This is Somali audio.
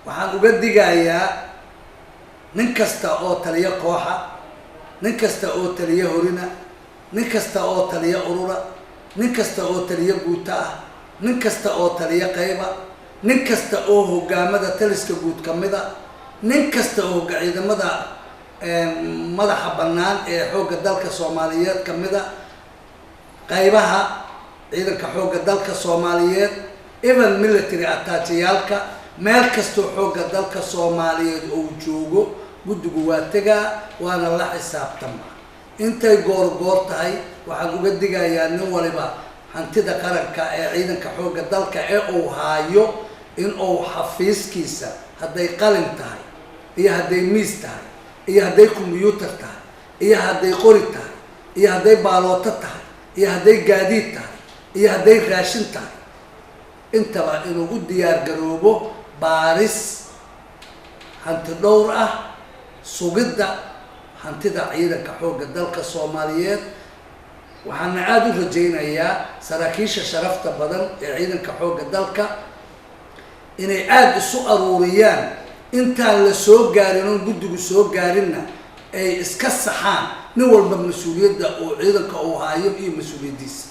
waxaan uga digayaa nin kasta oo taliya kooxa, nin kasta oo taliya horina, nin kasta oo taliya urura, nin kasta oo taliya guuta ah, nin kasta oo taliya qayba, nin kasta oo hogaamada taliska guud kamida, nin kasta oo ciidamada madaxa bannaan ee xoogga dalka Soomaaliyeed kamida, qaybaha ciidanka xoogga dalka Soomaaliyeed, even military attachayaalka, meel kasta xoogga dalka Soomaaliyeed oo joogo guddigu waa tagaa waana la xisaabtama. intay goor tahay waxaan uga digayaa nin waliba hantida qaranka ee ciidanka xoogga dalka ee uu haayo in uu xafiiskiisa hadday qalin tahay iyo hadday miis tahay iyo hadday computer tahay iyo hadday qori tahay iyo hadday baalooto tahay iyo hadday gaadiid tahay iyo hadday raashin tahay intaba inuu u diyaar garoobo baaris hanti dhowr ah sugidda hantida ciidanka xoogga dalka Soomaaliyeed. waxaan aad u rajaynayaa saraakiisha sharafta badan ee ciidanka xoogga dalka inay aad isu aruuriyaan intaan la soo gaarin oo guddigu soo gaarinna ay iska saxaan nin walba mas'uuliyadda oo ciidanka uu haayo iyo mas'uuliyadiisa.